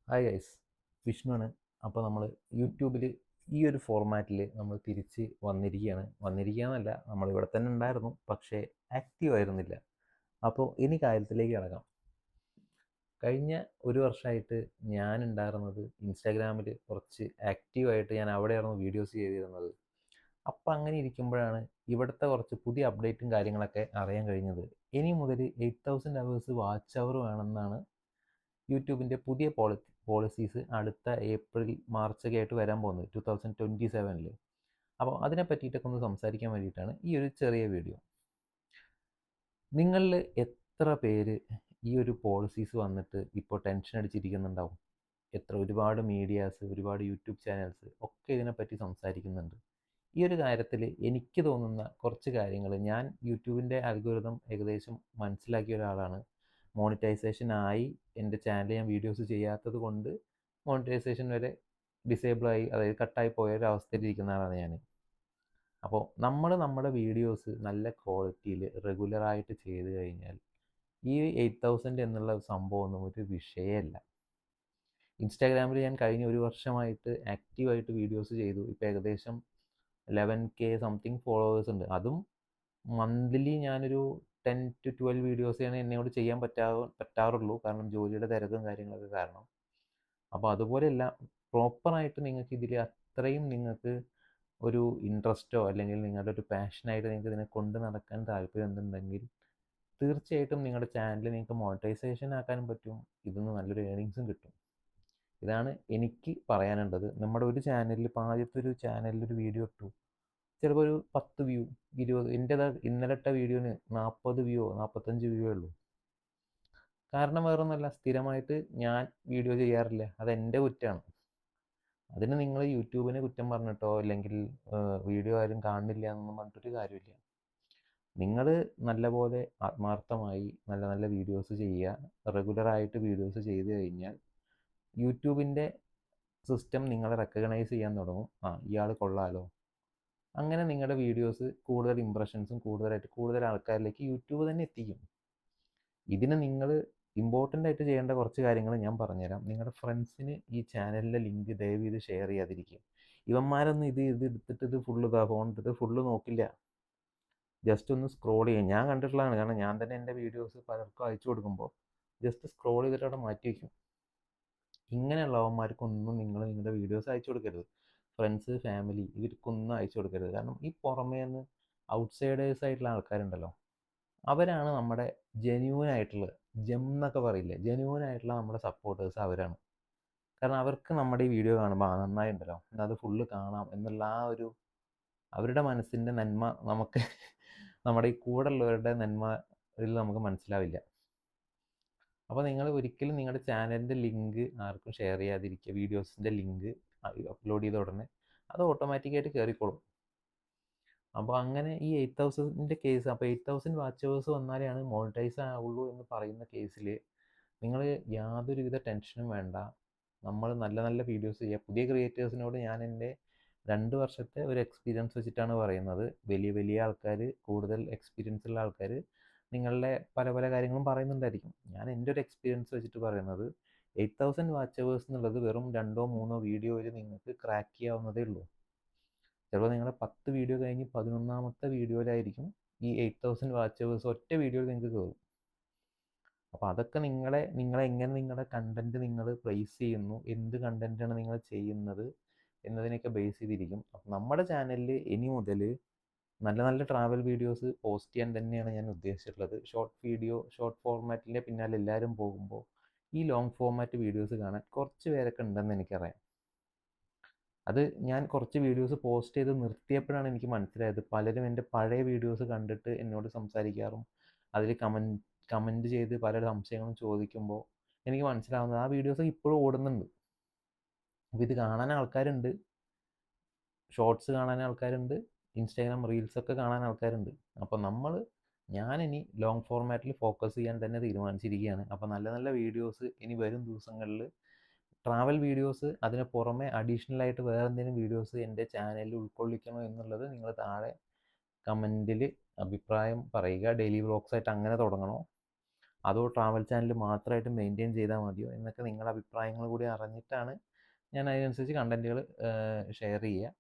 Hi guys, വിഷ്ണുവാണ്. അപ്പോൾ നമ്മൾ യൂട്യൂബിൽ ഈ ഒരു ഫോർമാറ്റിൽ നമ്മൾ തിരിച്ച് വന്നിരിക്കുകയെന്നല്ല, നമ്മളിവിടെ തന്നെ ഉണ്ടായിരുന്നു, പക്ഷേ ആക്റ്റീവ് ആയിരുന്നില്ല. അപ്പോൾ ഇനി കാര്യത്തിലേക്ക് കിടക്കാം. കഴിഞ്ഞ ഒരു വർഷമായിട്ട് ഞാൻ ഉണ്ടായിരുന്നത് ഇൻസ്റ്റാഗ്രാമിൽ കുറച്ച് ആക്റ്റീവായിട്ട് ഞാൻ അവിടെയായിരുന്നു വീഡിയോസ് ചെയ്തിരുന്നത്. അപ്പം അങ്ങനെ ഇരിക്കുമ്പോഴാണ് ഇവിടുത്തെ കുറച്ച് പുതിയ അപ്ഡേറ്റും കാര്യങ്ങളൊക്കെ അറിയാൻ കഴിഞ്ഞത്. ഇനി മുതൽ 8000 അവേഴ്സ് വാച്ച് അവർ വേണമെന്നാണ് യൂട്യൂബിൻ്റെ പുതിയ പോളിസീസ് അടുത്ത ഏപ്രിൽ മാർച്ചൊക്കെ ആയിട്ട് വരാൻ പോകുന്നത് 2027. അപ്പോൾ അതിനെ പറ്റിയിട്ടൊക്കെ ഒന്ന് സംസാരിക്കാൻ വേണ്ടിയിട്ടാണ് ഈ ഒരു ചെറിയ വീഡിയോ. നിങ്ങളിൽ എത്ര പേര് ഈ ഒരു പോളിസീസ് വന്നിട്ട് ഇപ്പോൾ ടെൻഷൻ അടിച്ചിരിക്കുന്നുണ്ടാവും? ഒരുപാട് മീഡിയാസ്, ഒരുപാട് യൂട്യൂബ് ചാനൽസ് ഒക്കെ ഇതിനെപ്പറ്റി സംസാരിക്കുന്നുണ്ട്. ഈ ഒരു കാര്യത്തിൽ എനിക്ക് തോന്നുന്ന കുറച്ച് കാര്യങ്ങൾ, ഞാൻ യൂട്യൂബിൻ്റെ അൽഗോരിതം ഏകദേശം മനസ്സിലാക്കിയ ഒരാളാണ്. മോണിറ്റൈസേഷൻ ആയി എൻ്റെ ചാനൽ ഞാൻ വീഡിയോസ് ചെയ്യാത്തത് കൊണ്ട് മോണിറ്റൈസേഷൻ വരെ ഡിസേബിളായി, അതായത് കട്ടായി പോയ ഒരു അവസ്ഥയിലിരിക്കുന്ന ആളാണ് ഞാൻ. അപ്പോൾ നമ്മൾ നമ്മുടെ വീഡിയോസ് നല്ല ക്വാളിറ്റിയിൽ റെഗുലറായിട്ട് ചെയ്ത് കഴിഞ്ഞാൽ ഈ 8000 എന്നുള്ള സംഭവമൊന്നും ഒരു വിഷയമല്ല. ഇൻസ്റ്റാഗ്രാമിൽ ഞാൻ കഴിഞ്ഞ ഒരു വർഷമായിട്ട് ആക്റ്റീവായിട്ട് വീഡിയോസ് ചെയ്തു. ഇപ്പോൾ ഏകദേശം 11K സംതിങ് ഫോളോവേഴ്സ് ഉണ്ട്. അതും മന്ത്ലി ഞാനൊരു 10 to 12 വീഡിയോസാണ് എന്നോട് ചെയ്യാൻ പറ്റാറുള്ളൂ, കാരണം ജോലിയുടെ തിരക്കും കാര്യങ്ങളൊക്കെ കാരണം. അപ്പോൾ അതുപോലെയല്ല, പ്രോപ്പറായിട്ട് നിങ്ങൾക്ക് ഇതിൽ അത്രയും നിങ്ങൾക്ക് ഒരു ഇൻട്രസ്റ്റോ അല്ലെങ്കിൽ നിങ്ങളുടെ ഒരു പാഷനായിട്ട് നിങ്ങൾക്ക് ഇതിനെ കൊണ്ട് നടക്കാൻ താല്പര്യം എന്തുണ്ടെങ്കിൽ തീർച്ചയായിട്ടും നിങ്ങളുടെ ചാനൽ നിങ്ങൾക്ക് മോണിറ്റൈസേഷൻ ആക്കാനും പറ്റും. ഇതിന്ന് നല്ലൊരു ഏണിങ്സും കിട്ടും. ഇതാണ് എനിക്ക് പറയാനുള്ളത്. നമ്മുടെ ഒരു ചാനലിൽ, ഇപ്പോൾ ആദ്യത്തെ ഒരു ചാനലിൽ ഒരു വീഡിയോ ഇട്ടു, ചിലപ്പോൾ ഒരു 10 വ്യൂ, 20, ഇന്നലെ ഇട്ട വീഡിയോന് 40 വ്യൂ 45 വ്യൂ ഉള്ളൂ. കാരണം വേറൊന്നുമല്ല, സ്ഥിരമായിട്ട് ഞാൻ വീഡിയോ ചെയ്യാറില്ല. അതെൻ്റെ കുറ്റമാണ്. അതിന് നിങ്ങൾ യൂട്യൂബിനെ കുറ്റം പറഞ്ഞിട്ടോ അല്ലെങ്കിൽ വീഡിയോ ആരും കാണുന്നില്ല എന്നൊന്നും പറഞ്ഞിട്ടൊരു കാര്യമില്ല. നിങ്ങൾ നല്ലപോലെ ആത്മാർത്ഥമായി നല്ല നല്ല വീഡിയോസ് ചെയ്യുക. റെഗുലറായിട്ട് വീഡിയോസ് ചെയ്ത് കഴിഞ്ഞാൽ യൂട്യൂബിൻ്റെ സിസ്റ്റം നിങ്ങളെ റെക്കഗ്നൈസ് ചെയ്യാൻ തുടങ്ങും. ഇയാൾ കൊള്ളാലോ. അങ്ങനെ നിങ്ങളുടെ വീഡിയോസ് കൂടുതൽ ഇമ്പ്രഷൻസും കൂടുതൽ ആൾക്കാരിലേക്ക് യൂട്യൂബ് തന്നെ എത്തിക്കും. ഇതിന് നിങ്ങൾ ഇമ്പോർട്ടൻ്റ് ആയിട്ട് ചെയ്യേണ്ട കുറച്ച് കാര്യങ്ങൾ ഞാൻ പറഞ്ഞുതരാം. നിങ്ങളുടെ ഫ്രണ്ട്സിന് ഈ ചാനലിൻ്റെ ലിങ്ക് ദയവ് ഇത് ഷെയർ ചെയ്യാതിരിക്കും. ഇവന്മാരൊന്നും ഇത് എടുത്തിട്ട് ഇത് ഫുള്ള് ഫോൺ എടുത്തിട്ട് ഫുള്ള് നോക്കില്ല. ജസ്റ്റ് ഒന്ന് സ്ക്രോൾ ചെയ്യും. ഞാൻ കണ്ടിട്ടുള്ളതാണ്, കാരണം ഞാൻ തന്നെ എൻ്റെ വീഡിയോസ് പലർക്കും അയച്ചു കൊടുക്കുമ്പോൾ ജസ്റ്റ് സ്ക്രോൾ ചെയ്തിട്ട് അവിടെ മാറ്റി വയ്ക്കും. ഇങ്ങനെയുള്ളവന്മാർക്കൊന്നും നിങ്ങൾ നിങ്ങളുടെ വീഡിയോസ് അയച്ചു കൊടുക്കരുത്. ഫ്രണ്ട്സ്, ഫാമിലി, ഇവർക്കൊന്നും അയച്ചു കൊടുക്കരുത്. കാരണം ഈ പുറമേ നിന്ന് ഔട്ട്സൈഡേഴ്സ് ആയിട്ടുള്ള ആൾക്കാരുണ്ടല്ലോ, അവരാണ് നമ്മുടെ ജെന്യൂൻ ആയിട്ടുള്ള എന്നൊക്കെ പറയില്ലേ, ജെന്യൂൻ ആയിട്ടുള്ള നമ്മുടെ സപ്പോർട്ടേഴ്സ് അവരാണ്. കാരണം അവർക്ക് നമ്മുടെ ഈ വീഡിയോ കാണുമ്പോൾ നന്നായിട്ടുണ്ടല്ലോ, എന്നാൽ അത് ഫുള്ള് കാണാം എന്നുള്ള അവരുടെ മനസ്സിൻ്റെ നന്മ നമുക്ക് നമ്മുടെ ഈ കൂടെ ഉള്ളവരുടെ നന്മ ഇതിൽ നമുക്ക് മനസ്സിലാവില്ല. അപ്പോൾ നിങ്ങൾ ഒരിക്കലും നിങ്ങളുടെ ചാനലിൻ്റെ ലിങ്ക് ആർക്കും ഷെയർ ചെയ്യാതിരിക്കുക. വീഡിയോസിൻ്റെ ലിങ്ക് അപ്ലോഡ് ചെയ്ത ഉടനെ അത് ഓട്ടോമാറ്റിക്കായിട്ട് കയറിക്കോളും. അപ്പോൾ അങ്ങനെ ഈ 8000 കേസ്, അപ്പോൾ 8000 വാച്ച് അവേഴ്സ് വന്നാലാണ് മോണിറ്റൈസ് ആവുള്ളൂ എന്ന് പറയുന്ന കേസിൽ നിങ്ങൾ യാതൊരുവിധ ടെൻഷനും വേണ്ട. നമ്മൾ നല്ല നല്ല വീഡിയോസ് ചെയ്യുക. പുതിയ ക്രിയേറ്റേഴ്സിനോട് ഞാൻ എൻ്റെ 2 വർഷത്തെ ഒരു എക്സ്പീരിയൻസ് വെച്ചിട്ടാണ് പറയുന്നത്. വലിയ വലിയ ആൾക്കാർ, കൂടുതൽ എക്സ്പീരിയൻസ് ഉള്ള ആൾക്കാർ നിങ്ങളുടെ പല പല കാര്യങ്ങളും പറയുന്നുണ്ടായിരിക്കും. ഞാൻ എൻ്റെ ഒരു എക്സ്പീരിയൻസ് വെച്ചിട്ട് പറയുന്നത്, 8000 വാച്ച് അവേഴ്സ് എന്നുള്ളത് വെറും 2 or 3 വീഡിയോയിൽ നിങ്ങൾക്ക് ക്രാക്ക് ചെയ്യാവുന്നതേ ഉള്ളൂ. ചിലപ്പോൾ നിങ്ങളുടെ 10 വീഡിയോ കഴിഞ്ഞ് 11ാമത്തെ വീഡിയോയിലായിരിക്കും ഈ 8000 വാച്ച് അവേഴ്സ് ഒറ്റ വീഡിയോയിൽ നിങ്ങൾക്ക് കയറും. അപ്പോൾ അതൊക്കെ നിങ്ങളെങ്ങനെ നിങ്ങളുടെ കണ്ടൻറ്റ് നിങ്ങൾ പ്ലേസ് ചെയ്യുന്നു, എന്ത് കണ്ടൻറ്റാണ് നിങ്ങൾ ചെയ്യുന്നത് എന്നതിനൊക്കെ ബേസ് ചെയ്തിരിക്കും. അപ്പം നമ്മുടെ ചാനലിൽ ഇനി മുതൽ നല്ല നല്ല ട്രാവൽ വീഡിയോസ് പോസ്റ്റ് ചെയ്യാൻ തന്നെയാണ് ഞാൻ ഉദ്ദേശിച്ചിട്ടുള്ളത്. ഷോർട്ട് ഫോർമാറ്റിൻ്റെ പിന്നാലെ എല്ലാവരും പോകുമ്പോൾ ഈ ലോങ് ഫോർമാറ്റ് വീഡിയോസ് കാണാൻ കുറച്ച് പേരൊക്കെ ഉണ്ടെന്ന് എനിക്കറിയാം. അത് ഞാൻ കുറച്ച് വീഡിയോസ് പോസ്റ്റ് ചെയ്ത് നിർത്തിയപ്പോഴാണ് എനിക്ക് മനസ്സിലായത്. പലരും എൻ്റെ പഴയ വീഡിയോസ് കണ്ടിട്ട് എന്നോട് സംസാരിക്കാറും അതിൽ കമൻറ്റ് ചെയ്ത് പല സംശയങ്ങളും ചോദിക്കുമ്പോൾ എനിക്ക് മനസ്സിലാവുന്നത് ആ വീഡിയോസ് ഇപ്പോഴും ഓടുന്നുണ്ട്. അപ്പോൾ ഇത് കാണാൻ ആൾക്കാരുണ്ട്, ഷോർട്സ് കാണാൻ ആൾക്കാരുണ്ട്, ഇൻസ്റ്റാഗ്രാം റീൽസൊക്കെ കാണാൻ ആൾക്കാരുണ്ട്. അപ്പോൾ ഞാനിനി ലോങ് ഫോർമാറ്റിൽ ഫോക്കസ് ചെയ്യാൻ തന്നെ തീരുമാനിച്ചിരിക്കുകയാണ്. അപ്പോൾ നല്ല നല്ല വീഡിയോസ് ഇനി വരും ദിവസങ്ങളിൽ, ട്രാവൽ വീഡിയോസ്, അതിന് പുറമെ അഡീഷണൽ ആയിട്ട് വേറെ എന്തെങ്കിലും വീഡിയോസ് എൻ്റെ ചാനലിൽ ഉൾക്കൊള്ളിക്കണോ എന്നുള്ളത് നിങ്ങൾ താഴെ കമൻറ്റിൽ അഭിപ്രായം പറയുക. ഡെയിലി വ്ളോഗ്സ് ആയിട്ട് അങ്ങനെ തുടങ്ങണോ, അതോ ട്രാവൽ ചാനൽ മാത്രമായിട്ട് മെയിൻറ്റെയിൻ ചെയ്താൽ മതിയോ എന്നൊക്കെ നിങ്ങളുടെ അഭിപ്രായങ്ങൾ കൂടി അറിഞ്ഞിട്ടാണ് ഞാൻ അതിനനുസരിച്ച് കണ്ടൻറ്റുകൾ ഷെയർ ചെയ്യുക.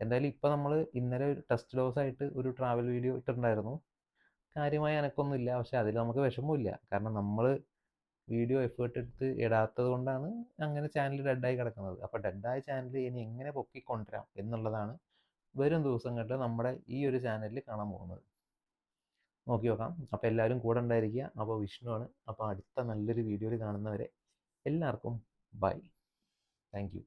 എന്തായാലും ഇപ്പോൾ നമ്മൾ ഇന്നലെ ഒരു ടെസ്റ്റ് ഡോസ് ആയിട്ട് ഒരു ട്രാവൽ വീഡിയോ ഇട്ടിട്ടുണ്ടായിരുന്നു. കാര്യമായ അനക്കൊന്നുമില്ല, പക്ഷെ അതിൽ നമുക്ക് വിഷമമില്ല. കാരണം നമ്മൾ വീഡിയോ എഫേർട്ട് എടുത്ത് ഇടാത്തത് കൊണ്ടാണ് അങ്ങനെ ചാനൽ ഡെഡായി കിടക്കുന്നത്. അപ്പോൾ ഡെഡായ ചാനൽ ഇനി എങ്ങനെ പൊക്കിക്കൊണ്ടുവരാം എന്നുള്ളതാണ് വരും ദിവസങ്ങളിൽ നമ്മുടെ ഈ ഒരു ചാനലിൽ കാണാൻ പോകുന്നത്. നോക്കി നോക്കാം. അപ്പോൾ എല്ലാവരും കൂടെ ഉണ്ടായിരിക്കുക. അപ്പോൾ വിഷ്ണുവാണ്. അപ്പോൾ അടുത്ത നല്ലൊരു വീഡിയോയിൽ കാണുന്നവരെ എല്ലാവർക്കും ബൈ. Thank you.